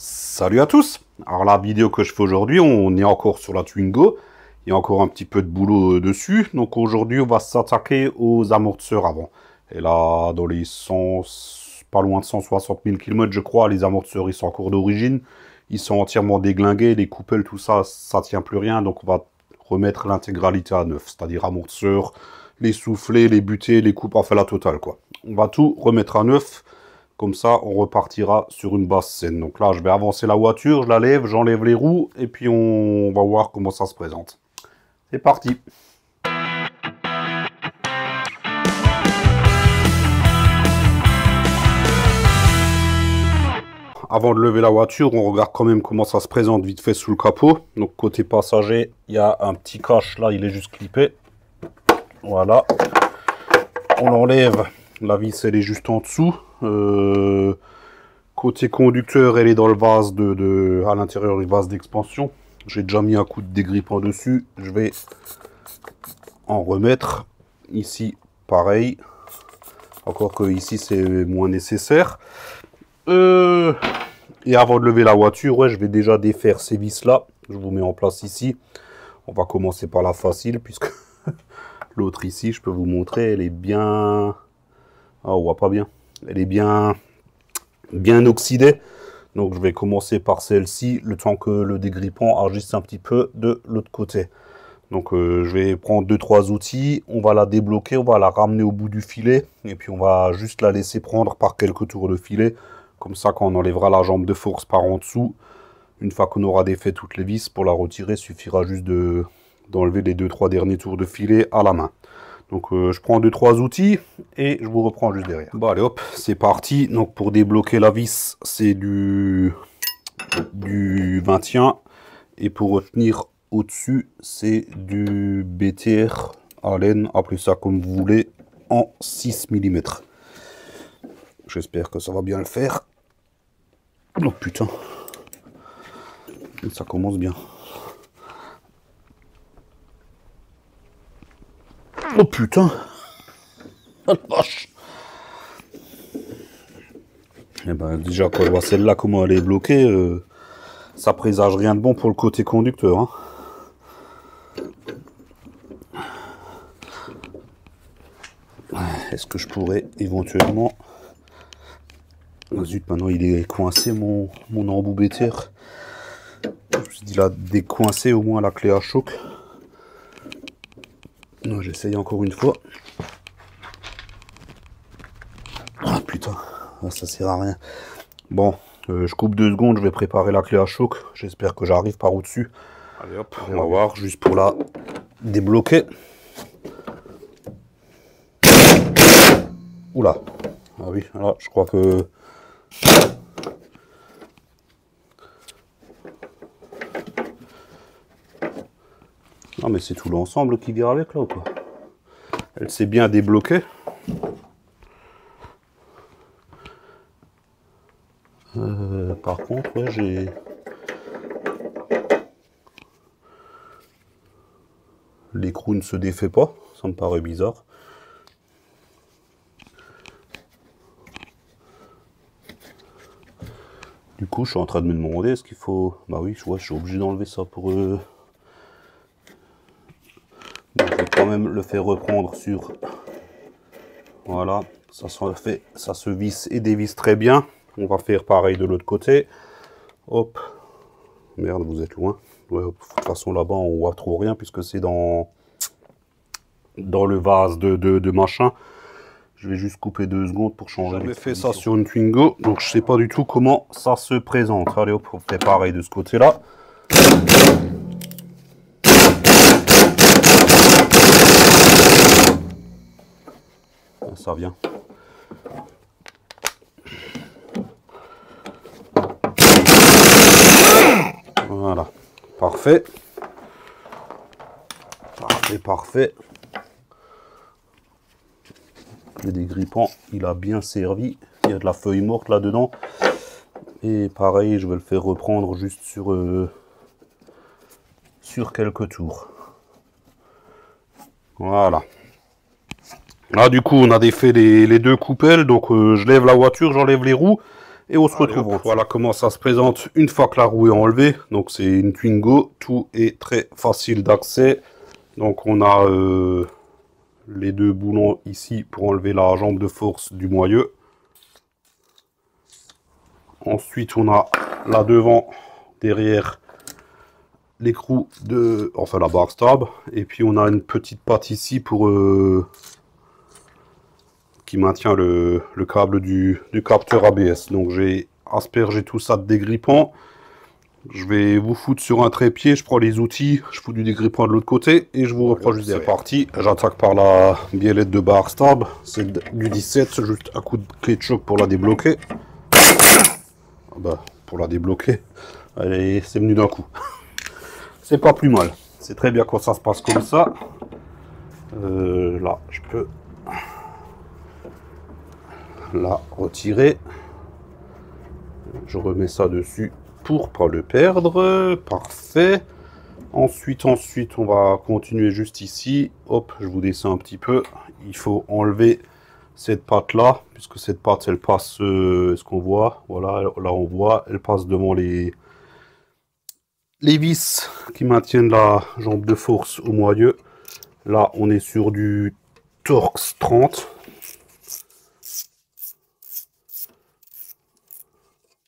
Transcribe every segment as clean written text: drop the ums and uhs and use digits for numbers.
Salut à tous. Alors la vidéo que je fais aujourd'hui, on est encore sur la Twingo. Il y a encore un petit peu de boulot dessus. Donc aujourd'hui, on va s'attaquer aux amortisseurs avant. Et là, dans les 100, pas loin de 160 000 km, je crois, les amortisseurs, ils sont encore d'origine. Ils sont entièrement déglingués. Les coupelles, tout ça, ça tient plus rien. Donc on va remettre l'intégralité à neuf. C'est-à-dire amortisseurs, les soufflets, les butées, les coupes, enfin la totale, quoi. On va tout remettre à neuf. Comme ça, on repartira sur une basse saine. Donc là, je vais avancer la voiture, je la lève, j'enlève les roues, et puis on va voir comment ça se présente. C'est parti. Avant de lever la voiture, on regarde quand même comment ça se présente vite fait sous le capot. Donc côté passager, il y a un petit cache, là, il est juste clippé. Voilà. On l'enlève, la vis, elle est juste en dessous. Côté conducteur, elle est dans le vase à l'intérieur du vase d'expansion. J'ai déjà mis un coup de dégrippant dessus. Je vais en remettre. Ici, pareil. Encore que ici, c'est moins nécessaire. Et avant de lever la voiture, ouais, je vais déjà défaire ces vis-là. Je vous mets en place ici. On va commencer par la facile, puisque l'autre ici, je peux vous montrer, elle est bien... Ah, on voit pas bien. Elle est bien oxydée. Donc je vais commencer par celle-ci, le temps que le dégrippant agisse un petit peu de l'autre côté. Donc je vais prendre 2-3 outils, on va la débloquer, on va la ramener au bout du filet, et puis on va juste la laisser prendre par quelques tours de filet. Comme ça, quand on enlèvera la jambe de force par en dessous, une fois qu'on aura défait toutes les vis, pour la retirer, il suffira juste d'enlever les 2-3 derniers tours de filet à la main. Donc je prends 2-3 outils et je vous reprends juste derrière. Bon allez hop, c'est parti. Donc pour débloquer la vis, c'est du 21. Et pour retenir au-dessus, c'est du BTR Allen, appelez ça comme vous voulez, en 6 mm. J'espère que ça va bien le faire. Oh putain. Ça commence bien. Oh putain. Oh la vache. Et ben déjà quand on voit celle-là comment elle est bloquée, ça présage rien de bon pour le côté conducteur. Hein. Est-ce que je pourrais éventuellement... Oh, zut, maintenant il est coincé mon embout BTR. Je me suis dit là, décoincer au moins la clé à choc. J'essaye encore une fois. Ah putain, ça sert à rien. Bon, je coupe 2 secondes, je vais préparer la clé à choc. J'espère que j'arrive par au-dessus. Allez hop, on va voir, juste pour la débloquer. Oula. Ah oui, là, je crois que... Non mais c'est tout l'ensemble qui vient avec là ou quoi? Elle s'est bien débloquée. Par contre, ouais, j'ai... L'écrou ne se défait pas, ça me paraît bizarre. Du coup, je suis en train de me demander, est-ce qu'il faut... Bah oui, je suis obligé d'enlever ça pour... Donc, je vais quand même le faire reprendre sur... Voilà, ça se visse et dévisse très bien. On va faire pareil de l'autre côté. Hop. Merde, vous êtes loin. Ouais, de toute façon, là-bas, on voit trop rien puisque c'est dans le vase de machin. Je vais juste couper 2 secondes pour changer. J'avais fait ça sur une Twingo, donc je sais pas du tout comment ça se présente. Allez hop, on fait pareil de ce côté-là. Ça vient. Voilà, parfait. Parfait. Le dégrippant, il a bien servi. Il y a de la feuille morte là-dedans. Et pareil, je vais le faire reprendre juste sur quelques tours. Voilà. Là, du coup, on a défait les 2 coupelles. Donc, je lève la voiture, j'enlève les roues. Et on se retrouve. Voilà comment ça se présente une fois que la roue est enlevée. Donc c'est une Twingo, tout est très facile d'accès. Donc on a les deux boulons ici pour enlever la jambe de force du moyeu. Ensuite on a là devant, derrière, l'écrou de, enfin la barre stab. Et puis on a une petite patte ici pour qui maintient le câble du capteur ABS. Donc j'ai aspergé tout ça de dégrippant. Je vais vous foutre sur un trépied, je prends les outils, je fous du dégrippant de l'autre côté et je vous reprends juste derrière. C'est parti, j'attaque par la biellette de barre stab, c'est du 17, juste un coup de clé de choc pour la débloquer. Ah bah, pour la débloquer, allez, c'est venu d'un coup. C'est pas plus mal, c'est très bien quand ça se passe comme ça. Là, je peux la retirer. Je remets ça dessus pour pas le perdre. Parfait. Ensuite, on va continuer juste ici. Hop, je vous descends un petit peu. Il faut enlever cette patte là, puisque cette patte, elle passe, est-ce qu'on voit? Voilà, là on voit, elle passe devant les vis qui maintiennent la jambe de force au moyeu. Là, on est sur du Torx 30.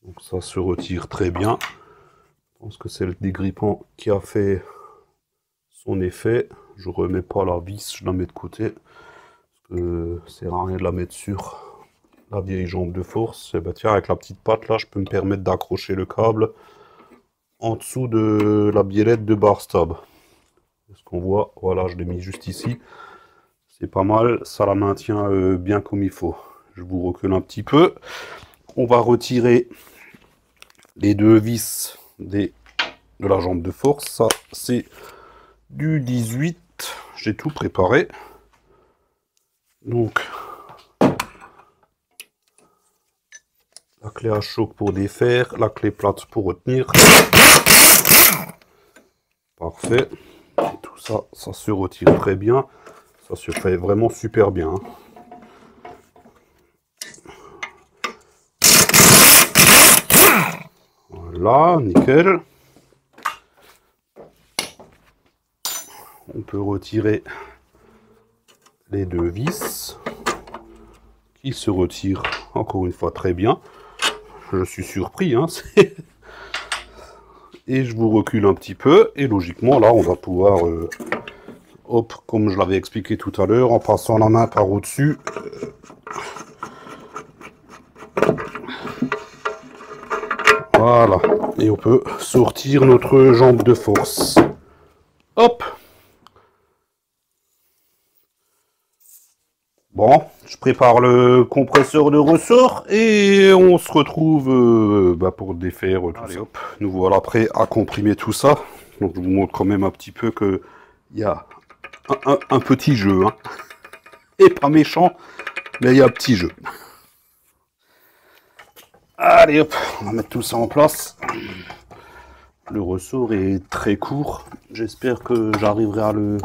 Donc ça se retire très bien. Je pense que c'est le dégrippant qui a fait son effet. Je remets pas la vis, je la mets de côté. Parce que ça sert à rien de la mettre sur la vieille jambe de force. Et ben tiens, avec la petite patte là, je peux me permettre d'accrocher le câble en dessous de la biellette de barre stab. Est-ce qu'on voit? Voilà, je l'ai mis juste ici. C'est pas mal, ça la maintient bien comme il faut. Je vous recule un petit peu. On va retirer les deux vis de la jambe de force. Ça, c'est du 18. J'ai tout préparé. Donc, la clé à choc pour défaire, la clé plate pour retenir. Parfait. Et tout ça, ça se retire très bien. Ça se fait vraiment super bien. Voilà, nickel. On peut retirer les deux vis qui se retirent encore une fois très bien. Je suis surpris, hein. Et je vous recule un petit peu et logiquement là on va pouvoir hop, comme je l'avais expliqué tout à l'heure, en passant la main par au-dessus, voilà, et on peut sortir notre jambe de force. Hop. Bon, je prépare le compresseur de ressort et on se retrouve pour défaire tout ça. Allez, hop, nous voilà prêts à comprimer tout ça. Donc je vous montre quand même un petit peu que il y a un petit jeu, hein. Et pas méchant, mais il y a un petit jeu. Allez hop, on va mettre tout ça en place. Le ressort est très court. J'espère que j'arriverai à le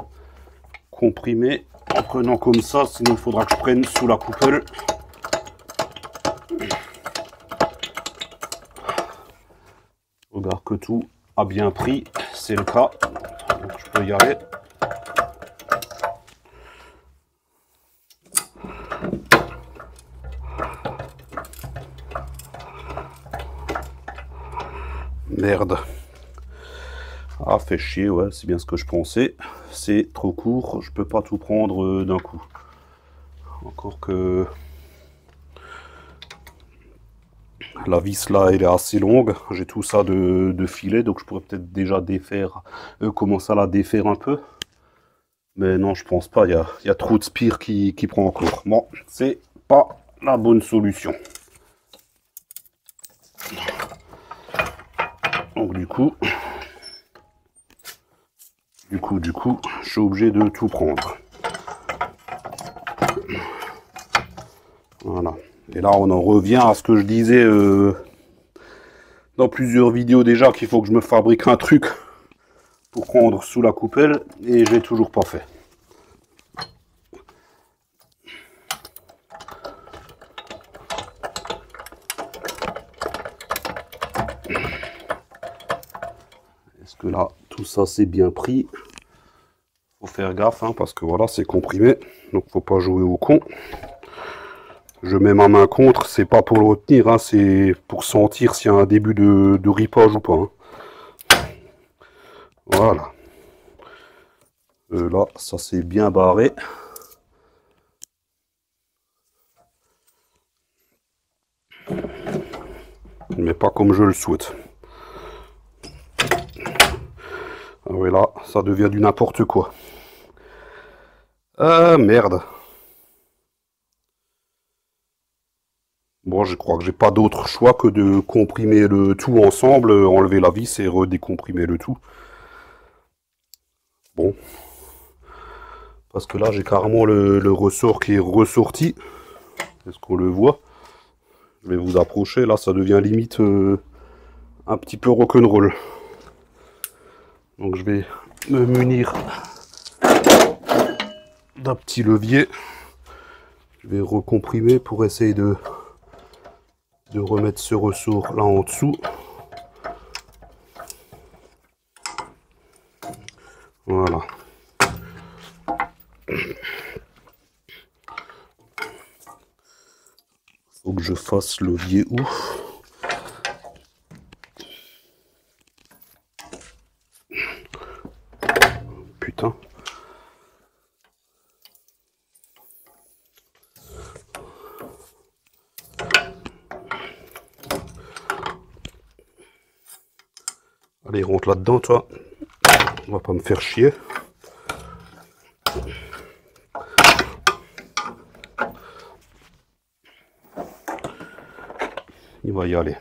comprimer en prenant comme ça, sinon il faudra que je prenne sous la coupelle. Je regarde que tout a bien pris, c'est le cas. Donc je peux y aller. Merde. Ah, fait chier, ouais, c'est bien ce que je pensais. C'est trop court, je peux pas tout prendre d'un coup. Encore que la vis là, elle est assez longue. J'ai tout ça de filet, donc je pourrais peut-être déjà défaire, commencer à la défaire un peu. Mais non, je pense pas, il y a trop de spire qui prend encore. Bon, c'est pas la bonne solution. Donc du coup, je suis obligé de tout prendre. Voilà. Et là, on en revient à ce que je disais dans plusieurs vidéos déjà, qu'il faut que je me fabrique un truc pour prendre sous la coupelle, et je l'ai toujours pas fait. que là, tout ça c'est bien pris. Faut faire gaffe, hein, parce que voilà, c'est comprimé. Donc faut pas jouer au con. Je mets ma main contre, c'est pas pour le retenir, hein, c'est pour sentir s'il y a un début de ripage ou pas. Hein. Voilà. Là, ça c'est bien barré. Mais pas comme je le souhaite. Ah oui, là, ça devient du n'importe quoi. Ah, merde. Bon, je crois que j'ai pas d'autre choix que de comprimer le tout ensemble, enlever la vis et redécomprimer le tout. Bon. Parce que là, j'ai carrément le ressort qui est ressorti. Est-ce qu'on le voit? Je vais vous approcher. Là, ça devient limite un petit peu rock'n'roll. Donc, je vais me munir d'un petit levier. Je vais recomprimer pour essayer de remettre ce ressort là en dessous. Voilà. Faut que je fasse levier où? Putain. Allez, rentre là-dedans, toi. On va pas me faire chier. Il va y aller.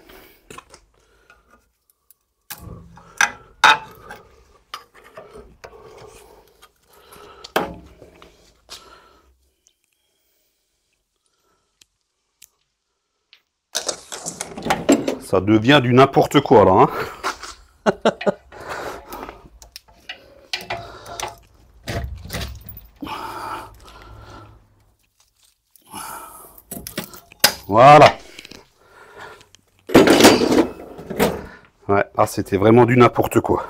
Ça devient du n'importe quoi, là, hein. Voilà. Ouais, là c'était vraiment du n'importe quoi.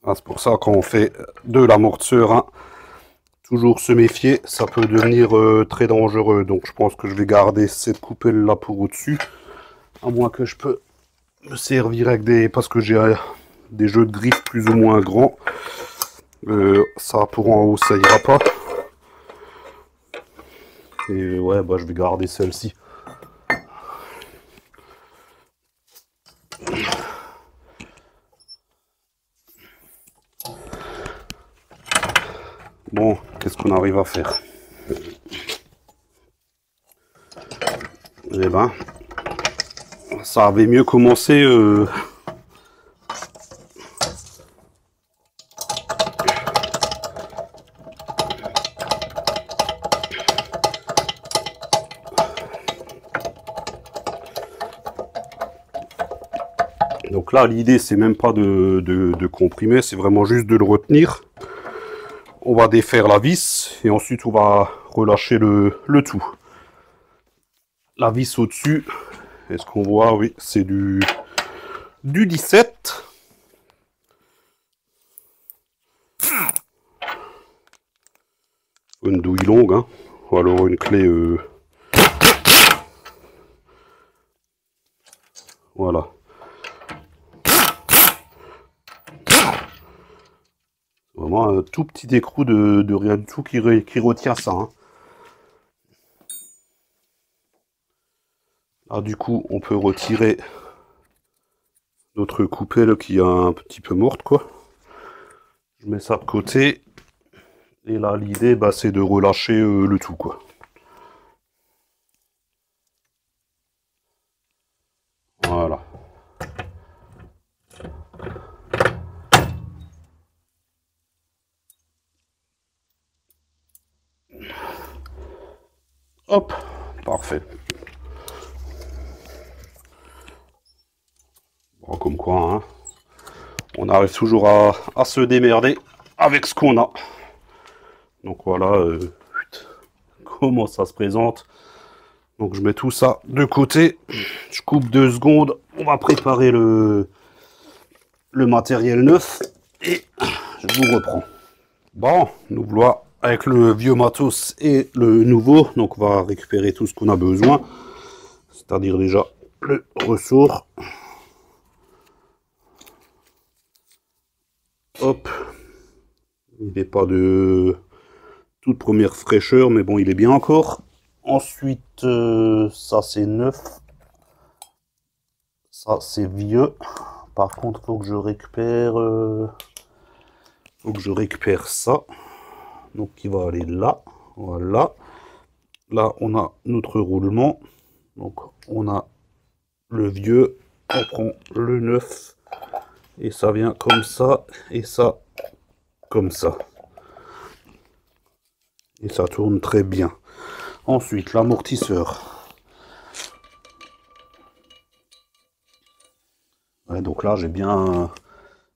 Ah, c'est pour ça quand on fait de l'amortisseur, hein, toujours se méfier, ça peut devenir très dangereux. Donc je pense que je vais garder cette coupelle là pour au-dessus. À moins que je peux me servir avec des... Parce que j'ai des jeux de griffes plus ou moins grands. Ça pour en haut ça ira pas. Et ouais, bah je vais garder celle-ci. Bon, qu'est-ce qu'on arrive à faire? Eh ben, ça avait mieux commencé. Donc là, l'idée, c'est même pas de comprimer, c'est vraiment juste de le retenir. On va défaire la vis et ensuite on va relâcher le tout. La vis au-dessus, est-ce qu'on voit? Oui, c'est du 17. Une douille longue, hein. Ou alors une clé... Voilà. Vraiment un tout petit écrou de rien du tout qui retient ça. Hein. Là, du coup, on peut retirer notre coupelle qui est un petit peu morte, quoi. Je mets ça de côté. Et là, l'idée, bah, c'est de relâcher le tout, quoi. Voilà. Hop, parfait. Bon, comme quoi, hein, on arrive toujours à se démerder avec ce qu'on a. Donc voilà, comment ça se présente. Donc je mets tout ça de côté. Je coupe 2 secondes. On va préparer le le matériel neuf et je vous reprends. Bon, nous voilà avec le vieux matos et le nouveau. Donc on va récupérer tout ce qu'on a besoin. C'est-à-dire déjà le ressort. Hop. Il n'est pas de toute première fraîcheur, mais bon, il est bien encore. Ensuite, ça c'est neuf. Ça c'est vieux. Par contre, faut que je récupère ça. Donc qui va aller là. Voilà. Là, on a notre roulement. Donc on a le vieux, on prend le neuf. Et ça vient comme ça. Et ça comme ça. Et ça tourne très bien. Ensuite, l'amortisseur. Ouais, donc là, j'ai bien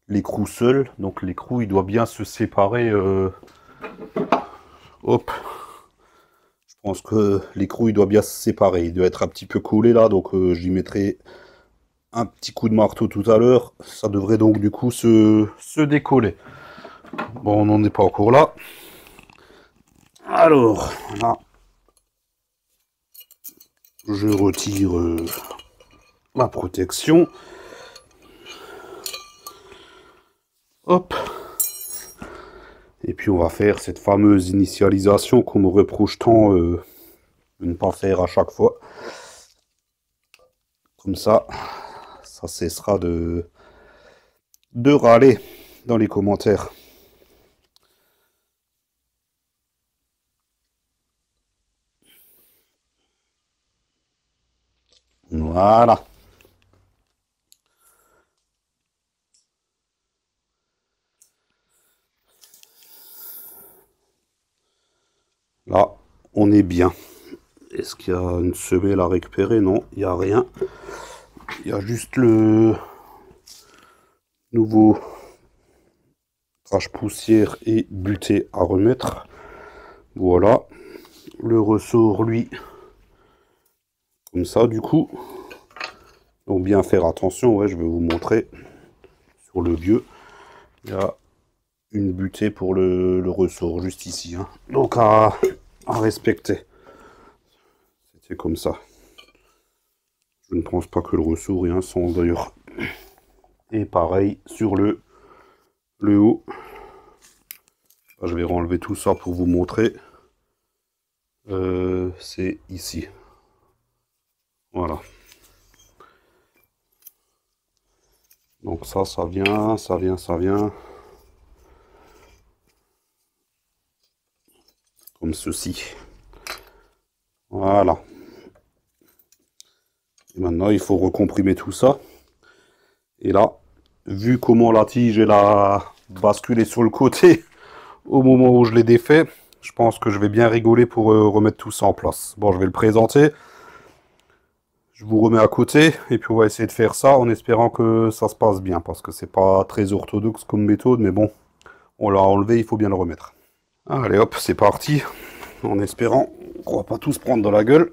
l'écrou seul. Donc l'écrou, il doit bien se séparer. Hop. Je pense que l'écrou, il doit bien se séparer. Il doit être un petit peu collé là. Donc j'y mettrai un petit coup de marteau tout à l'heure. Ça devrait donc du coup se décoller. Bon, on n'en est pas encore là. Alors, là, je retire la protection. Hop. Et puis on va faire cette fameuse initialisation qu'on me reproche tant de ne pas faire à chaque fois. Comme ça cessera de râler dans les commentaires. Voilà. Là, on est bien. Est-ce qu'il y a une semelle à récupérer? Non, il n'y a rien. Il y a juste le nouveau crache-poussière et buté à remettre. Voilà. Le ressort, lui, comme ça, du coup. Donc bien faire attention, ouais, je vais vous montrer. Sur le vieux, il y a une butée pour le ressort, juste ici. Hein. Donc à respecter. C'était comme ça. Je ne pense pas que le ressort ait un sens d'ailleurs. Et pareil sur le haut. Je vais enlever tout ça pour vous montrer. C'est ici. Voilà. Donc ça vient, ça vient, ça vient. Comme ceci. Voilà. Et maintenant, il faut recomprimer tout ça. Et là, vu comment la tige elle a basculé sur le côté au moment où je l'ai défait, je pense que je vais bien rigoler pour remettre tout ça en place. Bon, je vais le présenter. Je vous remets à côté et puis on va essayer de faire ça en espérant que ça se passe bien parce que c'est pas très orthodoxe comme méthode, mais bon, on l'a enlevé, il faut bien le remettre. Allez hop, c'est parti, en espérant qu'on va pas tous prendre dans la gueule.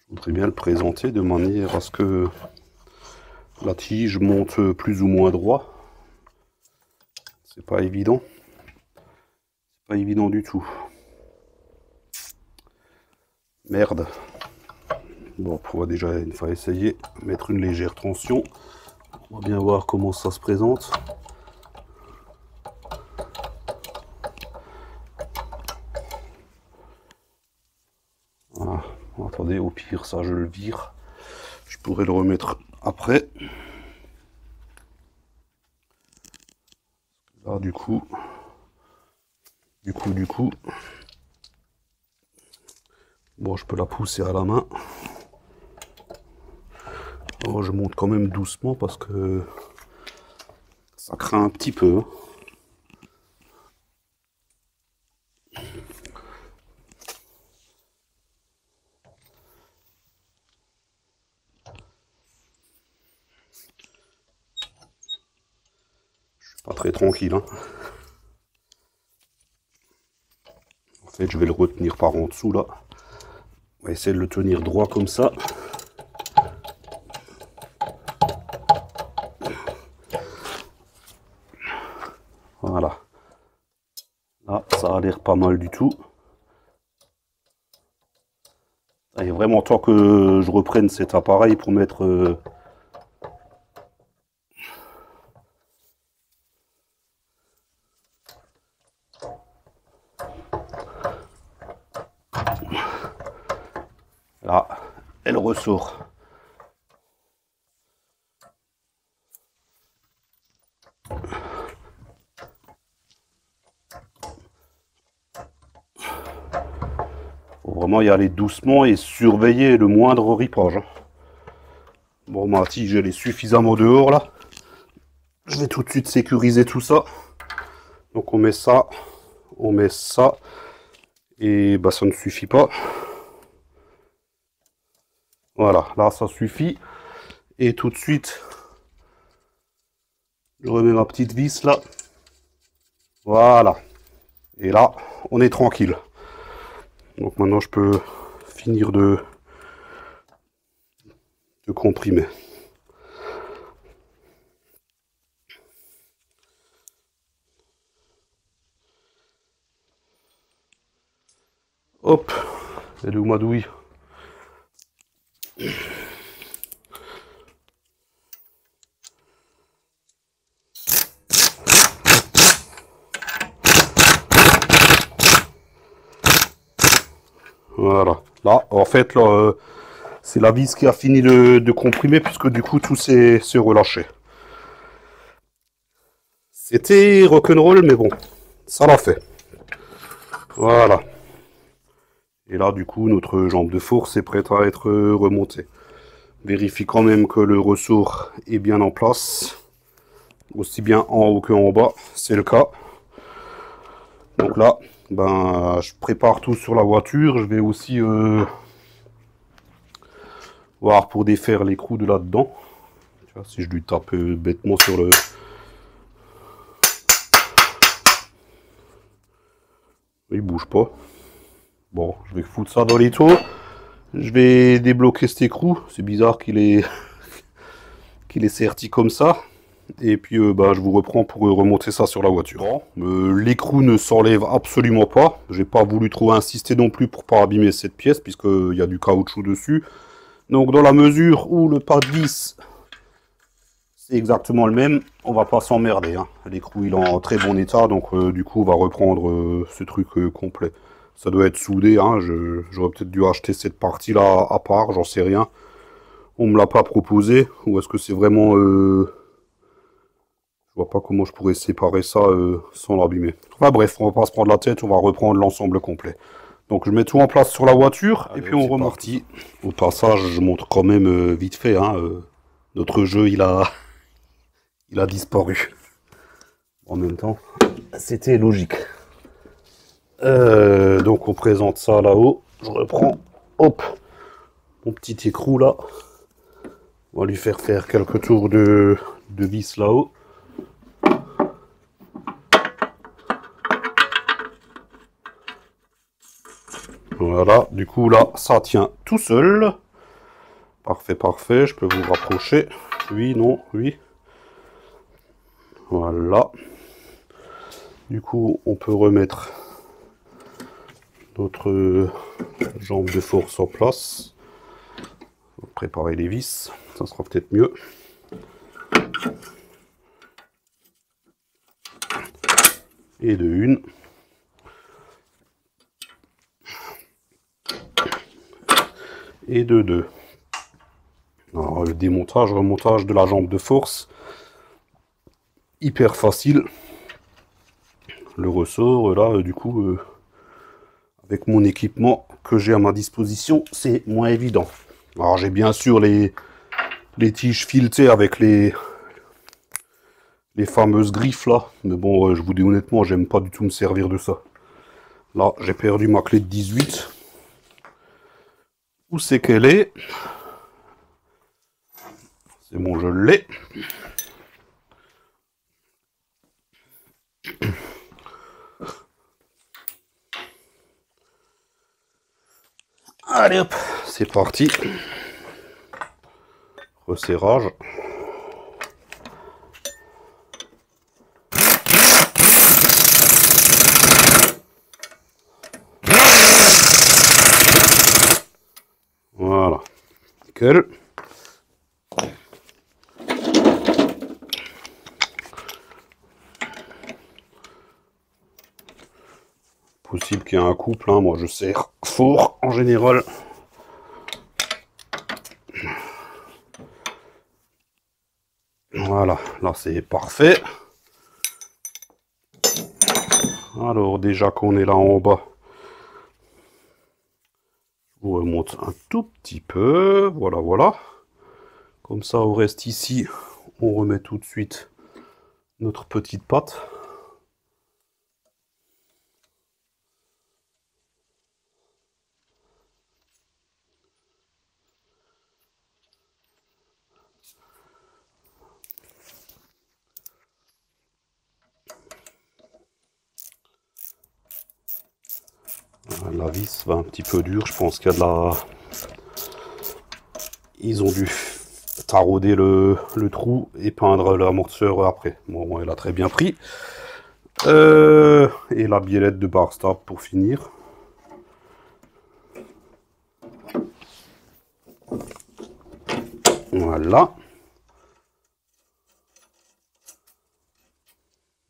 Je voudrais bien le présenter de manière à ce que la tige monte plus ou moins droit. C'est pas évident. C'est pas évident du tout. Merde. Bon, on va déjà une fois essayer de mettre une légère tension. On va bien voir comment ça se présente. Voilà. Attendez, au pire, ça je le vire. Je pourrais le remettre après. Là, du coup. Bon, je peux la pousser à la main. Alors, je monte quand même doucement parce que ça craint un petit peu. Je suis pas très tranquille. Hein. Et je vais le retenir par en dessous là. On va essayer de le tenir droit comme ça. Voilà. Là, ça a l'air pas mal du tout. Il est vraiment temps que je reprenne cet appareil pour mettre... Là, elle ressort. Faut vraiment y aller doucement et surveiller le moindre ripage. Bon, ma tige, elle est suffisamment dehors là. Je vais tout de suite sécuriser tout ça. Donc on met ça, et bah ça ne suffit pas. Voilà, là ça suffit. Et tout de suite, je remets ma petite vis là. Voilà. Et là, on est tranquille. Donc maintenant je peux finir de comprimer. Hop, elle est où ma douille? Voilà. Là, en fait, là, c'est la vis qui a fini de comprimer puisque du coup tout s'est relâché. C'était rock'n'roll, mais bon, ça l'a fait. Voilà. Et là, du coup, notre jambe de force est prête à être remontée. Vérifie quand même que le ressort est bien en place. Aussi bien en haut qu'en bas, c'est le cas. Donc là, ben, je prépare tout sur la voiture. Je vais aussi voir pour défaire l'écrou de là-dedans. Si je lui tape bêtement sur le... Il bouge pas. Bon, je vais foutre ça dans les taux. Je vais débloquer cet écrou. C'est bizarre qu'il est qu'il est serti comme ça. Et puis bah, je vous reprends pour remonter ça sur la voiture. L'écrou ne s'enlève absolument pas. J'ai pas voulu trop insister non plus pour pas abîmer cette pièce puisqu'il y a du caoutchouc dessus. Donc dans la mesure où le pas de vis c'est exactement le même, on va pas s'emmerder. Hein. L'écrou il est en très bon état, donc du coup on va reprendre ce truc complet. Ça doit être soudé, hein. J'aurais peut-être dû acheter cette partie là à part, j'en sais rien. On me l'a pas proposé, ou est-ce que c'est vraiment... Je vois pas comment je pourrais séparer ça sans l'abîmer. Enfin bref, on va pas se prendre la tête, on va reprendre l'ensemble complet. Donc je mets tout en place sur la voiture, et puis on remonte. Au passage, je montre quand même vite fait, hein, notre jeu il a disparu. En même temps, c'était logique. Donc on présente ça là-haut. Je reprends, hop, mon petit écrou là. On va lui faire quelques tours de vis là-haut. Voilà, du coup là, ça tient tout seul. Parfait, parfait, je peux vous rapprocher. Oui, non, oui. Voilà. Du coup, on peut remettre notre jambe de force en place. Préparer les vis, ça sera peut-être mieux. Et de une. Et de deux. Alors, le démontage, remontage de la jambe de force, hyper facile. Le ressort, là, du coup, avec mon équipement que j'ai à ma disposition, c'est moins évident. Alors, j'ai bien sûr les tiges filetées avec les fameuses griffes, là. Mais bon, je vous dis honnêtement, j'aime pas du tout me servir de ça. Là, j'ai perdu ma clé de 18. Où c'est qu'elle est? C'est bon, je l'ai. Allez hop, c'est parti. Resserrage. Voilà, nickel. Possible qu'il y ait un couple, hein. Moi je serre fort en général. Voilà, là c'est parfait. Alors déjà qu'on est là en bas, je vous remonte un tout petit peu, voilà, voilà. Comme ça, au reste ici, on remet tout de suite notre petite pâte. La vis va un petit peu dure, je pense qu'il y a de la... Ils ont dû tarauder le trou et peindre l'amortisseur après. Bon, elle a très bien pris. Et la biellette de bar stable pour finir. Voilà.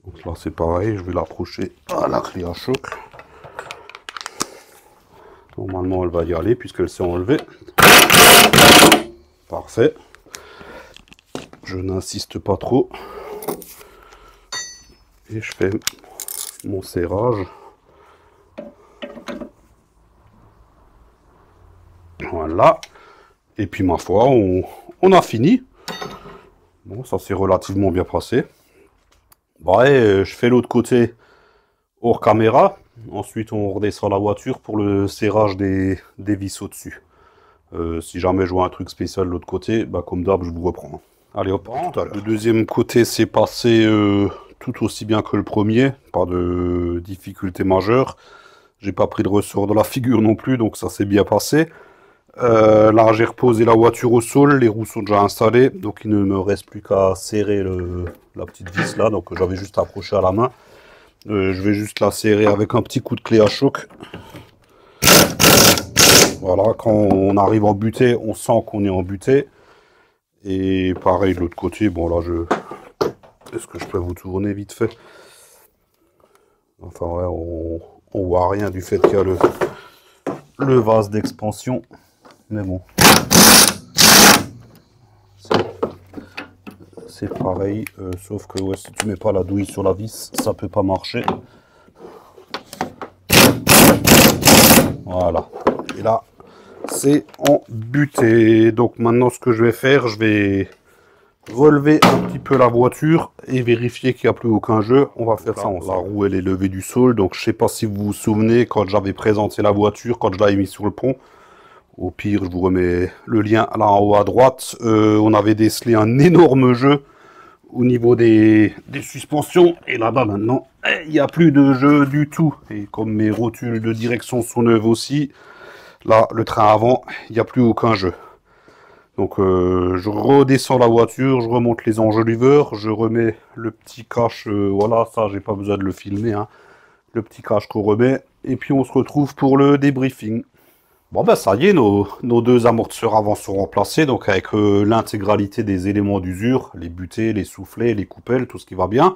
Donc là c'est pareil, je vais l'approcher à la clé à choc. Normalement elle va y aller puisqu'elle s'est enlevée. Parfait. Je n'insiste pas trop. Et je fais mon serrage. Voilà. Et puis ma foi, on a fini. Bon, ça s'est relativement bien passé. Bon, et je fais l'autre côté hors caméra. Ensuite, on redescend la voiture pour le serrage des vis au-dessus. Si jamais je vois un truc spécial de l'autre côté, bah, comme d'hab, je vous reprends. Allez hop, tout à l'heure. Le deuxième côté s'est passé tout aussi bien que le premier. Pas de difficulté majeure. J'ai pas pris de ressort de la figure non plus, donc ça s'est bien passé. Là, j'ai reposé la voiture au sol, les roues sont déjà installées, donc il ne me reste plus qu'à serrer la petite vis là, donc j'avais juste accroché à la main. Je vais juste la serrer avec un petit coup de clé à choc. Voilà, quand on arrive en butée, on sent qu'on est en butée. Et pareil de l'autre côté, bon là est-ce que je peux vous tourner vite fait? Enfin ouais, on voit rien du fait qu'il y a le vase d'expansion. Mais bon, c'est pareil, sauf que ouais, si tu mets pas la douille sur la vis, ça peut pas marcher. Voilà, et là, c'est en butée. Donc maintenant, ce que je vais faire, je vais relever un petit peu la voiture et vérifier qu'il n'y a plus aucun jeu. On va faire ça ensemble. La roue, elle est levée du sol, donc je sais pas si vous vous souvenez, quand j'avais présenté la voiture, quand je l'avais mis sur le pont, au pire, je vous remets le lien là en haut à droite. On avait décelé un énorme jeu au niveau des suspensions. Et là-bas, maintenant, il n'y a plus de jeu du tout. Et comme mes rotules de direction sont neuves aussi, là, le train avant, il n'y a plus aucun jeu. Donc, je redescends la voiture, je remonte les enjoliveurs, je remets le petit cache. Voilà, ça, j'ai pas besoin de le filmer, hein. Le petit cache qu'on remet. Et puis, on se retrouve pour le débriefing. Bon ben ça y est, nos deux amortisseurs avant sont remplacés, donc avec l'intégralité des éléments d'usure, les butées, les soufflets, les coupelles, tout ce qui va bien.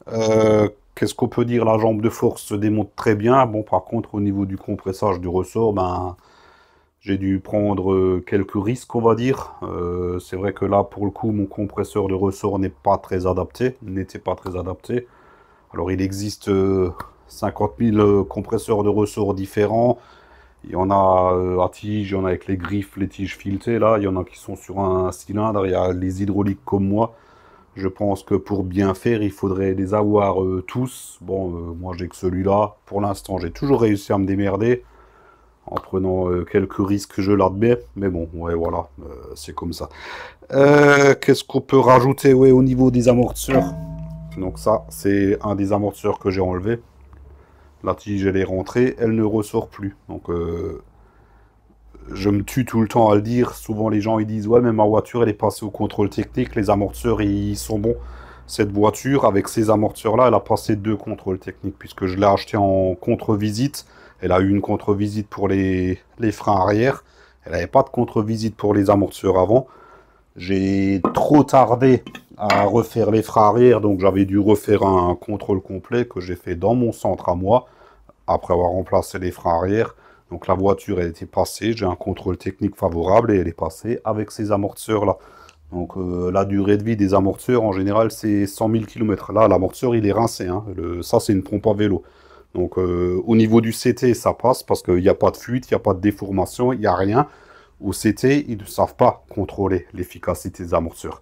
Qu'est-ce qu'on peut dire? La jambe de force se démonte très bien. Bon, par contre, au niveau du compressage du ressort, ben j'ai dû prendre quelques risques, on va dire. C'est vrai que là, pour le coup, mon compresseur de ressort n'est pas très adapté, n'était pas très adapté. Alors, il existe 50 000 compresseurs de ressort différents. Il y en a à tige, il y en a avec les griffes, les tiges filetées, là. Il y en a qui sont sur un cylindre. Il y a les hydrauliques comme moi. Je pense que pour bien faire, il faudrait les avoir tous. Bon, moi, j'ai que celui-là. Pour l'instant, j'ai toujours réussi à me démerder. En prenant quelques risques, je l'admets. Mais bon, ouais, voilà. C'est comme ça. Qu'est-ce qu'on peut rajouter? Ouais, au niveau des amortisseurs. Donc ça, c'est un des amortisseurs que j'ai enlevé. La tige, elle est rentrée, elle ne ressort plus. Donc, je me tue tout le temps à le dire. Souvent, les gens ils disent ouais, mais ma voiture elle est passée au contrôle technique, les amortisseurs ils sont bons. Cette voiture, avec ces amortisseurs-là, elle a passé 2 contrôles techniques puisque je l'ai acheté en contre-visite. Elle a eu une contre-visite pour les freins arrière. Elle n'avait pas de contre-visite pour les amortisseurs avant. J'ai trop tardé à refaire les freins arrière, donc j'avais dû refaire un contrôle complet que j'ai fait dans mon centre à moi, après avoir remplacé les freins arrière. Donc la voiture, elle était passée, j'ai un contrôle technique favorable et elle est passée avec ces amortisseurs-là. Donc la durée de vie des amortisseurs, en général, c'est 100 000 km. Là, l'amortisseur, il est rincé. Hein. Ça, c'est une pompe à vélo. Donc au niveau du CT, ça passe parce qu'il n'y a pas de fuite, il n'y a pas de déformation, il n'y a rien. Au CT, ils ne savent pas contrôler l'efficacité des amortisseurs.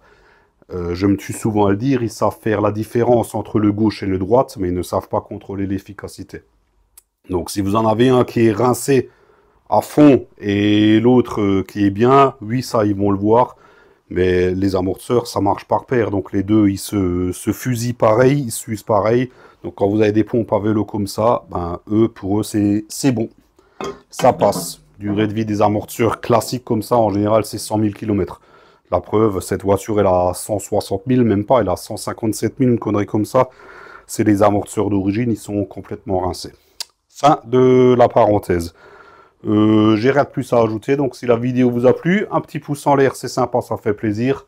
Je me tue souvent à le dire, ils savent faire la différence entre le gauche et le droite, mais ils ne savent pas contrôler l'efficacité. Donc si vous en avez un qui est rincé à fond et l'autre qui est bien, oui, ça, ils vont le voir. Mais les amortisseurs, ça marche par paire. Donc les deux, ils se fusillent pareil, ils s'usent pareil. Donc quand vous avez des pompes à vélo comme ça, ben pour eux, c'est bon. Ça passe. Durée de vie des amortisseurs classiques comme ça, en général, c'est 100 000 km. La preuve, cette voiture, elle a 160 000, même pas, elle a 157 000, une connerie comme ça. C'est les amortisseurs d'origine, ils sont complètement rincés. Fin de la parenthèse. J'ai rien de plus à ajouter, donc si la vidéo vous a plu, un petit pouce en l'air, c'est sympa, ça fait plaisir.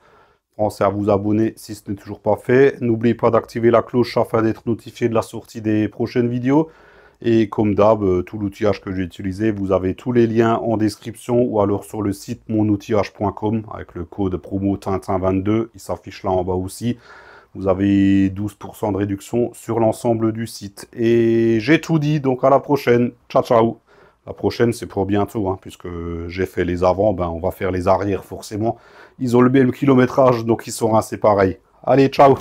Pensez à vous abonner si ce n'est toujours pas fait. N'oubliez pas d'activer la cloche afin d'être notifié de la sortie des prochaines vidéos. Et comme d'hab, tout l'outillage que j'ai utilisé, vous avez tous les liens en description ou alors sur le site monoutillage.com avec le code promo Tintin22, il s'affiche là en bas aussi. Vous avez 12% de réduction sur l'ensemble du site. Et j'ai tout dit, donc à la prochaine. Ciao, ciao. La prochaine, c'est pour bientôt, hein, puisque j'ai fait les avant, ben on va faire les arrières forcément. Ils ont le même kilométrage, donc ils sont rincés pareil. Allez, ciao!